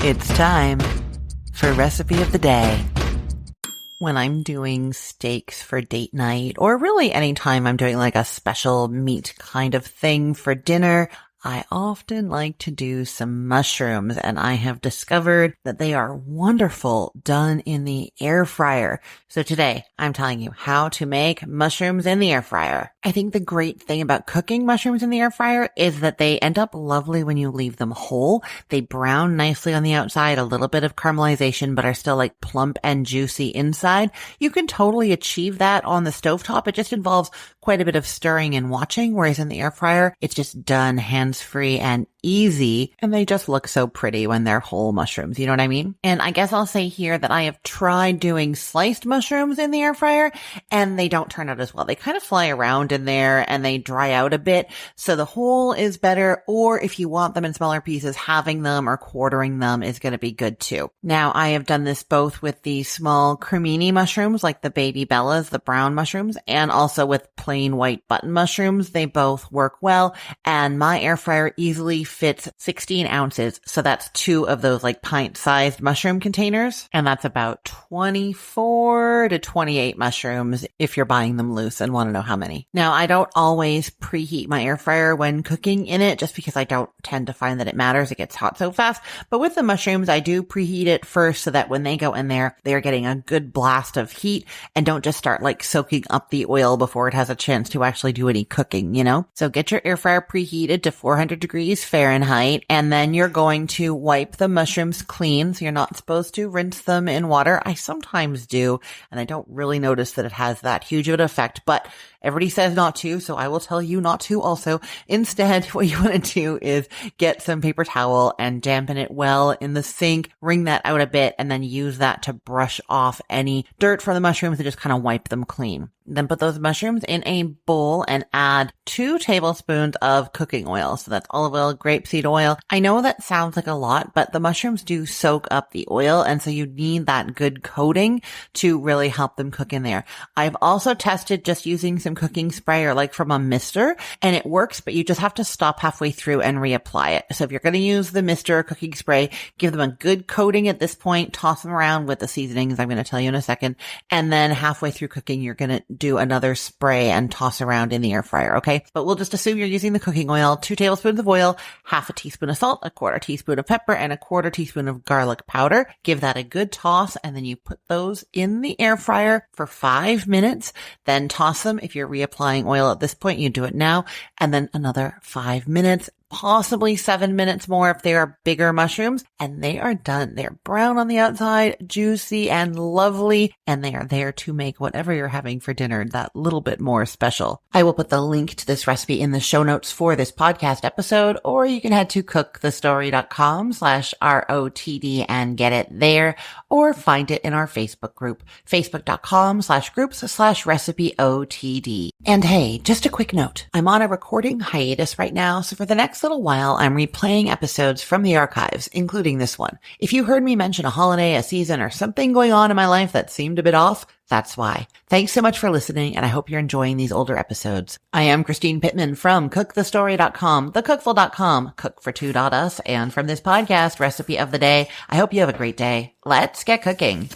It's time for Recipe of the Day. When I'm doing steaks for date night, or really anytime I'm doing like a special meat kind of thing for dinner, I often like to do some mushrooms, and I have discovered that they are wonderful done in the air fryer. So today I'm telling you how to make mushrooms in the air fryer. I think the great thing about cooking mushrooms in the air fryer is that they end up lovely when you leave them whole. They brown nicely on the outside, a little bit of caramelization, but are still like plump and juicy inside. You can totally achieve that on the stovetop. It just involves quite a bit of stirring and watching, whereas in the air fryer, it's just done hands-free and easy, and they just look so pretty when they're whole mushrooms, you know what I mean? And I guess I'll say here that I have tried doing sliced mushrooms in the air fryer, and they don't turn out as well. They kind of fly around in there, and they dry out a bit, so the whole is better, or if you want them in smaller pieces, having them or quartering them is going to be good too. Now, I have done this both with the small cremini mushrooms, like the baby bellas, the brown mushrooms, and also with plain white button mushrooms. They both work well, and my air fryer easily fits 16 ounces. So that's 2 of those like pint-sized mushroom containers. And that's about 24 to 28 mushrooms if you're buying them loose and want to know how many. Now, I don't always preheat my air fryer when cooking in it just because I don't tend to find that it matters. It gets hot so fast. But with the mushrooms, I do preheat it first so that when they go in there, they're getting a good blast of heat and don't just start like soaking up the oil before it has a chance to actually do any cooking, you know? So get your air fryer preheated to 400 degrees Fahrenheit, and then you're going to wipe the mushrooms clean. So you're not supposed to rinse them in water. I sometimes do, and I don't really notice that it has that huge of an effect, but everybody says not to, so I will tell you not to also. Instead, what you want to do is get some paper towel and dampen it well in the sink, wring that out a bit, and then use that to brush off any dirt from the mushrooms and just kind of wipe them clean. Then put those mushrooms in a bowl and add 2 tablespoons of cooking oil. So that's olive oil, grapeseed oil. I know that sounds like a lot, but the mushrooms do soak up the oil, and so you need that good coating to really help them cook in there. I've also tested just using some cooking spray or like from a mister, and it works, but you just have to stop halfway through and reapply it. So if you're going to use the mister or cooking spray, give them a good coating at this point, toss them around with the seasonings I'm going to tell you in a second, and then halfway through cooking, you're going to do another spray and toss around in the air fryer, okay? But we'll just assume you're using the cooking oil, 2 tablespoons of oil, half a teaspoon of salt, a 1/4 teaspoon of pepper, and a 1/4 teaspoon of garlic powder. Give that a good toss, and then you put those in the air fryer for 5 minutes, then toss them. If you're reapplying oil at this point, you do it now, and then another 5 minutes, possibly 7 minutes more if they are bigger mushrooms, and they are done. They're brown on the outside, juicy and lovely, and they are there to make whatever you're having for dinner that little bit more special. I will put the link to this recipe in the show notes for this podcast episode, or you can head to cookthestory.com/ROTD and get it there, or find it in our Facebook group, facebook.com/groups/recipeotd. And hey, just a quick note. I'm on a recording hiatus right now, so for the next little while, I'm replaying episodes from the archives, including this one. If you heard me mention a holiday, a season, or something going on in my life that seemed a bit off, that's why. Thanks so much for listening, and I hope you're enjoying these older episodes. I am Christine Pittman from cookthestory.com, thecookful.com, cookfor2.us, and from this podcast, Recipe of the Day. I hope you have a great day. Let's get cooking.